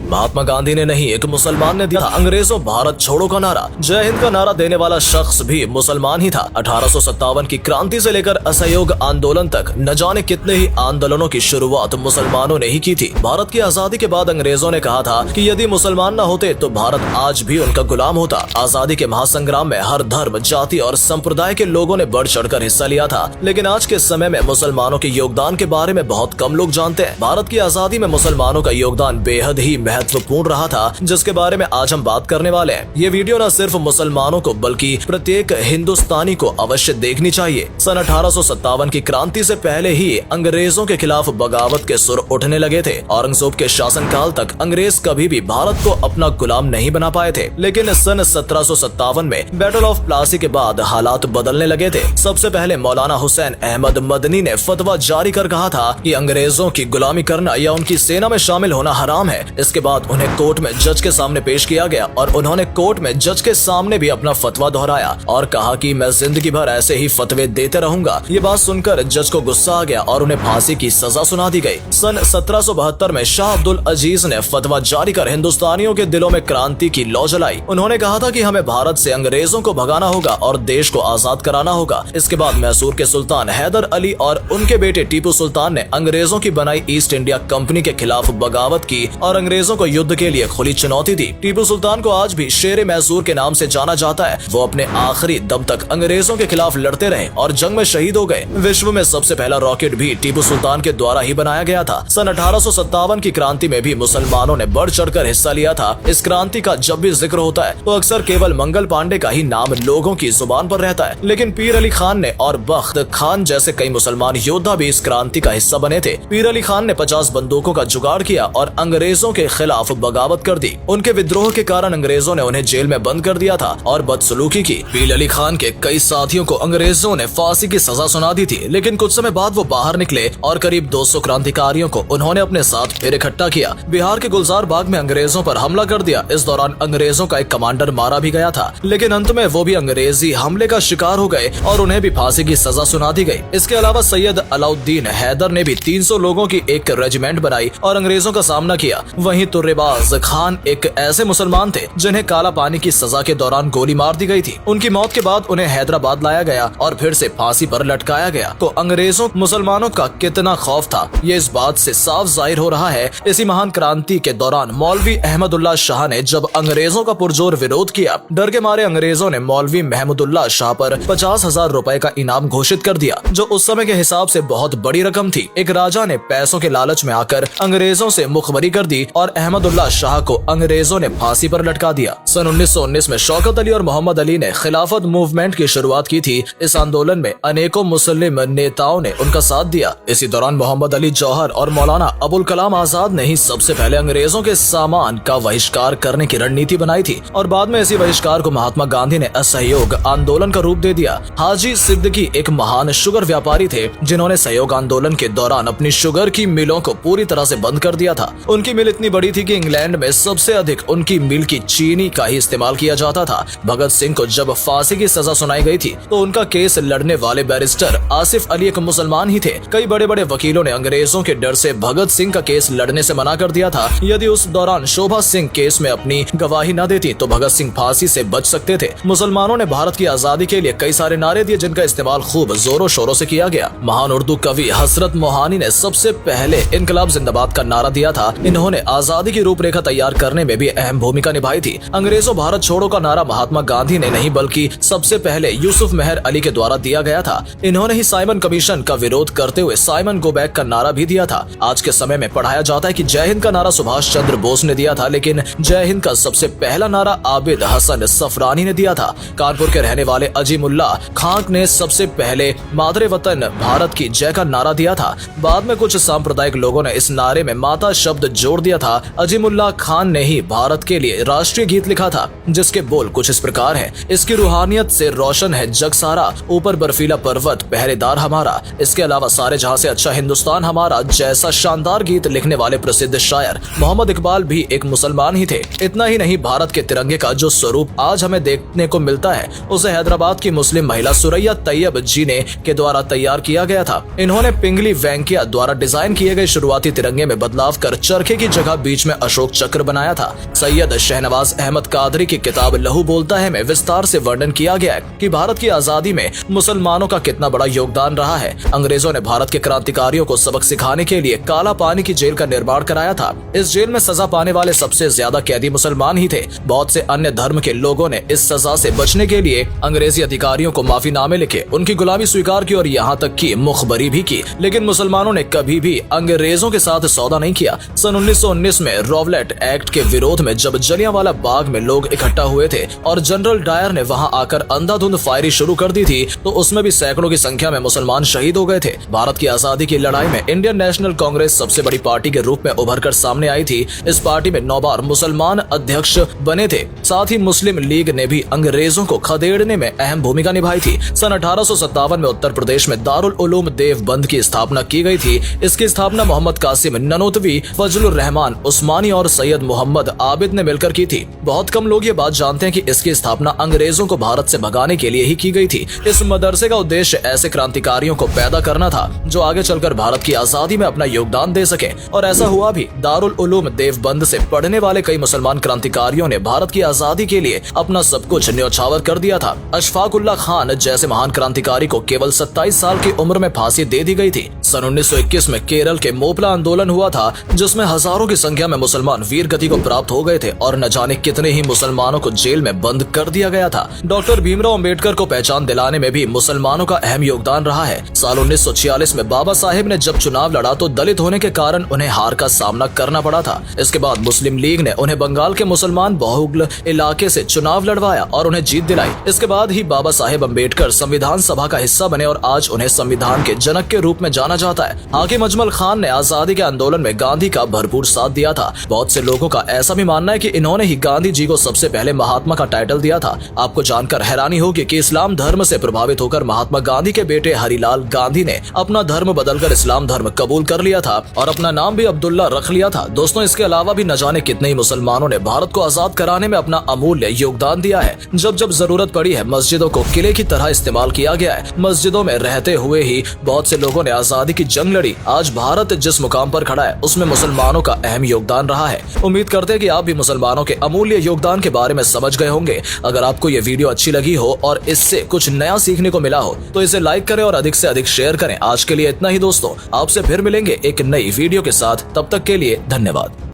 महात्मा गांधी ने नहीं, एक मुसलमान ने दिया था अंग्रेजों भारत छोड़ो का नारा। जय हिंद का नारा देने वाला शख्स भी मुसलमान ही था। 1857 की क्रांति से लेकर असहयोग आंदोलन तक न जाने कितने ही आंदोलनों की शुरुआत मुसलमानों ने ही की थी। भारत की आजादी के बाद अंग्रेजों ने कहा था कि यदि मुसलमान न होते तो भारत आज भी उनका गुलाम होता। आजादी के महासंग्राम में हर धर्म, जाति और संप्रदाय के लोगों ने बढ़ चढ़कर हिस्सा लिया था, लेकिन आज के समय में मुसलमानों के योगदान के बारे में बहुत कम लोग जानते हैं। भारत की आजादी में मुसलमानों का योगदान बेहद ही महत्वपूर्ण रहा था, जिसके बारे में आज हम बात करने वाले हैं। ये वीडियो न सिर्फ मुसलमानों को बल्कि प्रत्येक हिंदुस्तानी को अवश्य देखनी चाहिए। सन 1857 की क्रांति से पहले ही अंग्रेजों के खिलाफ बगावत के सुर उठने लगे थे। औरंगजेब के शासनकाल तक अंग्रेज कभी भी भारत को अपना गुलाम नहीं बना पाए थे, लेकिन सन 1757 में बैटल ऑफ प्लासी के बाद हालात बदलने लगे थे। सबसे पहले मौलाना हुसैन अहमद मदनी ने फतवा जारी कर कहा था कि अंग्रेजों की गुलामी करना या उनकी सेना में शामिल होना हराम है। इसके बाद उन्हें कोर्ट में जज के सामने पेश किया गया और उन्होंने कोर्ट में जज के सामने भी अपना फतवा दोहराया और कहा कि मैं जिंदगी भर ऐसे ही फतवे देते रहूंगा। ये बात सुनकर जज को गुस्सा आ गया और उन्हें फांसी की सजा सुना दी गई। सन 1772 में शाह अब्दुल अजीज ने फतवा जारी कर हिंदुस्तानियों के दिलों में क्रांति की लौ जलाई। उन्होंने कहा था कि हमें भारत से अंग्रेजों को भगाना होगा और देश को आजाद कराना होगा। इसके बाद मैसूर के सुल्तान हैदर अली और उनके बेटे टीपू सुल्तान ने अंग्रेजों की बनाई ईस्ट इंडिया कंपनी के खिलाफ बगावत की और अंग्रेजों को युद्ध के लिए खुली चुनौती दी। टीपू सुल्तान को आज भी शेर मैसूर के नाम से जाना जाता है। वो अपने आखिरी दम तक अंग्रेजों के खिलाफ लड़ते रहे और जंग में शहीद हो गए। विश्व में सबसे पहला रॉकेट भी टीपू सुल्तान के द्वारा ही बनाया गया था। सन 1857 की क्रांति में भी मुसलमानों ने बढ़ चढ़कर हिस्सा लिया था। इस क्रांति का जब भी जिक्र होता है तो अक्सर केवल मंगल पांडे का ही नाम लोगों की जुबान पर रहता है, लेकिन पीर अली खान ने और बख्त खान जैसे कई मुसलमान योद्धा भी इस क्रांति का हिस्सा बने थे। पीर अली खान ने 50 बंदूकों का जुगाड़ किया और अंग्रेजों के खिलाफ बगावत कर दी। उनके विद्रोह के कारण अंग्रेजों ने उन्हें जेल में बंद कर दिया था और बदसलूकी की। पीर अली खान के कई साथियों को अंग्रेजों ने फांसी की सजा सुना दी थी, लेकिन कुछ समय बाद वो बाहर निकले और करीब 200 क्रांतिकारियों को उन्होंने अपने साथ फिर इकट्ठा किया। बिहार के गुलजार बाग में अंग्रेजों पर हमला कर दिया। इस दौरान अंग्रेजों का एक कमांडर मारा भी गया था, लेकिन अंत में वो भी अंग्रेजी हमले का शिकार हो गए और उन्हें भी फांसी की सजा सुना दी गई। इसके अलावा सैयद अलाउद्दीन हैदर ने भी 300 लोगों की एक रेजिमेंट बनाई और अंग्रेजों का सामना किया। वहीं तुर्रेबाज खान एक ऐसे मुसलमान थे जिन्हें काला पानी की सजा के दौरान गोली मार दी गई थी। उनकी मौत के बाद उन्हें हैदराबाद लाया गया और फिर से फांसी पर लटकाया गया। तो अंग्रेजों मुसलमानों का कितना खौफ था, ये इस बात से साफ जाहिर हो रहा है। इसी महान क्रांति के दौरान मौलवी अहमदुल्ला शाह ने जब अंग्रेजों का पुरजोर विरोध किया, डर के मारे अंग्रेजों ने मौलवी महमूदुल्लाह शाह पर 50,000 रुपए का इनाम घोषित कर दिया, जो उस समय के हिसाब से बहुत बड़ी रकम थी। एक राजा ने पैसों के लालच में आकर अंग्रेजों से मुखबरी कर दी और अहमदुल्लाह शाह को अंग्रेजों ने फांसी पर लटका दिया। सन 1919 में शौकत अली और मोहम्मद अली ने खिलाफत मूवमेंट की शुरुआत की थी। इस आंदोलन में अनेकों मुस्लिम नेताओं ने उनका साथ दिया। इसी दौरान मोहम्मद अली जौहर और मौलाना अबुल कलाम आजाद ने ही सबसे पहले अंग्रेजों के सामान का बहिष्कार करने की रणनीति बनाई थी और बाद में इसी बहिष्कार को महात्मा गांधी ने असहयोग आंदोलन का रूप दे दिया। हाजी सिद्दीकी एक महान शुगर व्यापारी थे जिन्होंने सहयोग आंदोलन के दौरान अपनी शुगर की मिलों को पूरी तरह से बंद कर दिया था। उनकी मिल इतनी बड़ी थी कि इंग्लैंड में सबसे अधिक उनकी मिल की चीनी का ही इस्तेमाल किया जाता था। भगत सिंह को जब फांसी की सजा सुनाई गई थी तो उनका केस लड़ने वाले बैरिस्टर आसिफ अली एक मुसलमान ही थे। कई बड़े बड़े वकीलों ने अंग्रेजों के डर से भगत सिंह का केस लड़ने से मना कर दिया था। यदि उस दौरान शोभा सिंह केस में अपनी गवाही न देती तो भगत सिंह फांसी से बच सकते थे। मुसलमानों ने भारत की आजादी के लिए कई सारे नारे दिए जिनका इस्तेमाल खूब जोरों शोरों से किया गया। महान उर्दू कवि हसरत मोहानी ने सबसे पहले इनकलाब जिंदाबाद का नारा दिया था। इन्होंने आजादी की रूपरेखा तैयार करने में भी अहम भूमिका निभाई थी। अंग्रेजों भारत छोड़ो का नारा महात्मा गांधी ने नहीं बल्कि सबसे पहले यूसुफ मेहर अली के द्वारा दिया गया था। इन्होंने ही साइमन कमीशन का विरोध करते हुए साइमन गो बैक का नारा भी दिया था। आज के समय में पढ़ाया जाता है कि जय हिंद का नारा सुभाष चंद्र बोस ने दिया था, लेकिन जय हिंद का सबसे पहला नारा आबिद हसन सफरानी ने दिया था। कानपुर के रहने वाले अजीमुल्लाह खान ने सबसे पहले मादरे वतन भारत की जय का नारा दिया था। बाद में कुछ सांप्रदायिक लोगों ने इस नारे में माता शब्द जोड़ दिया था। अजीमुल्लाह खान ने ही भारत के लिए राष्ट्रीय गीत लिखा था जिसके बोल कुछ इस प्रकार हैं। इसकी रूहानियत से रोशन है जग सारा, ऊपर बर्फीला पर्वत पहरेदार हमारा, इसके अलावा सारे जहां से अच्छा हिंदुस्तान हमारा जैसा शानदार गीत लिखने वाले प्रसिद्ध शायर मोहम्मद इकबाल भी एक मुसलमान ही थे। इतना ही नहीं, भारत के तिरंगे का जो स्वरूप आज हमें देखने को मिलता है उसे हैदराबाद की मुस्लिम महिला सुरैया तैयब जी ने के द्वारा तैयार किया गया था। इन्होंने पिंगली वेंकैया द्वारा डिजाइन किए गए शुरुआती तिरंगे में बदलाव कर चरखे की जगह बीच बीच में अशोक चक्र बनाया था। सैयद शहनवाज अहमद कादरी की किताब लहू बोलता है में विस्तार से वर्णन किया गया है कि भारत की आजादी में मुसलमानों का कितना बड़ा योगदान रहा है। अंग्रेजों ने भारत के क्रांतिकारियों को सबक सिखाने के लिए काला पानी की जेल का निर्माण कराया था। इस जेल में सजा पाने वाले सबसे ज्यादा कैदी मुसलमान ही थे। बहुत से अन्य धर्म के लोगों ने इस सजा से बचने के लिए अंग्रेजी अधिकारियों को माफीनामे लिखे, उनकी गुलामी स्वीकार की और यहाँ तक की मुखबरी भी की, लेकिन मुसलमानों ने कभी भी अंग्रेजों के साथ सौदा नहीं किया। सन 1919 में रॉवलेट एक्ट के विरोध में जब जलियांवाला बाग में लोग इकट्ठा हुए थे और जनरल डायर ने वहां आकर अंधाधुंध फायरिंग शुरू कर दी थी, तो उसमें भी सैकड़ों की संख्या में मुसलमान शहीद हो गए थे। भारत की आजादी की लड़ाई में इंडियन नेशनल कांग्रेस सबसे बड़ी पार्टी के रूप में उभर कर सामने आई थी। इस पार्टी में 9 बार मुसलमान अध्यक्ष बने थे। साथ ही मुस्लिम लीग ने भी अंग्रेजों को खदेड़ने में अहम भूमिका निभाई थी। सन 1857 में उत्तर प्रदेश में दारुल उलूम देवबंद की स्थापना की गई थी। इसकी स्थापना मोहम्मद कासिम ननोतवी, फजलुर रहमान उस्मानी और सैयद मोहम्मद आबिद ने मिलकर की थी। बहुत कम लोग ये बात जानते हैं कि इसकी स्थापना अंग्रेजों को भारत से भगाने के लिए ही की गई थी। इस मदरसे का उद्देश्य ऐसे क्रांतिकारियों को पैदा करना था जो आगे चलकर भारत की आजादी में अपना योगदान दे सके, और ऐसा हुआ भी। दारुल उलूम देवबंद से पढ़ने वाले कई मुसलमान क्रांतिकारियों ने भारत की आजादी के लिए अपना सब कुछ न्यौछावर कर दिया था। अशफाक उल्लाह खान जैसे महान क्रांतिकारी को केवल 27 साल की उम्र में फांसी दे दी गई थी। सन 1921 में केरल के मोपला आंदोलन हुआ था, जिसमें हजारों की संख्या में मुसलमान वीर गति को प्राप्त हो गए थे और न जाने कितने ही मुसलमानों को जेल में बंद कर दिया गया था। डॉक्टर भीमराव अंबेडकर को पहचान दिलाने में भी मुसलमानों का अहम योगदान रहा है। साल 1946 में बाबा साहेब ने जब चुनाव लड़ा तो दलित होने के कारण उन्हें हार का सामना करना पड़ा था। इसके बाद मुस्लिम लीग ने उन्हें बंगाल के मुसलमान बहुल इलाके से चुनाव लड़वाया और उन्हें जीत दिलाई। इसके बाद ही बाबा साहेब अंबेडकर संविधान सभा का हिस्सा बने और आज उन्हें संविधान के जनक के रूप में जाना जाता है। हाकिम अजमल खान ने आजादी के आंदोलन में गांधी का भरपूर साथ दिया था। बहुत से लोगों का ऐसा भी मानना है कि इन्होंने ही गांधी जी को सबसे पहले महात्मा का टाइटल दिया था। आपको जानकर हैरानी होगी कि इस्लाम धर्म से प्रभावित होकर महात्मा गांधी के बेटे हरिलाल गांधी ने अपना धर्म बदलकर इस्लाम धर्म कबूल कर लिया था और अपना नाम भी अब्दुल्ला रख लिया था। दोस्तों, इसके अलावा भी न जाने कितने ही मुसलमानों ने भारत को आजाद कराने में अपना अमूल्य योगदान दिया है। जब जब जरूरत पड़ी है, मस्जिदों को किले की तरह इस्तेमाल किया गया है। मस्जिदों में रहते हुए ही बहुत से लोगों ने आजादी की जंग लड़ी। आज भारत जिस मुकाम पर खड़ा है, उसमें मुसलमानों का अहम योगदान रहा है। उम्मीद करते हैं कि आप भी मुसलमानों के अमूल्य योगदान के बारे में समझ गए होंगे। अगर आपको ये वीडियो अच्छी लगी हो और इससे कुछ नया सीखने को मिला हो तो इसे लाइक करें और अधिक से अधिक शेयर करें। आज के लिए इतना ही दोस्तों, आपसे फिर मिलेंगे एक नई वीडियो के साथ। तब तक के लिए धन्यवाद।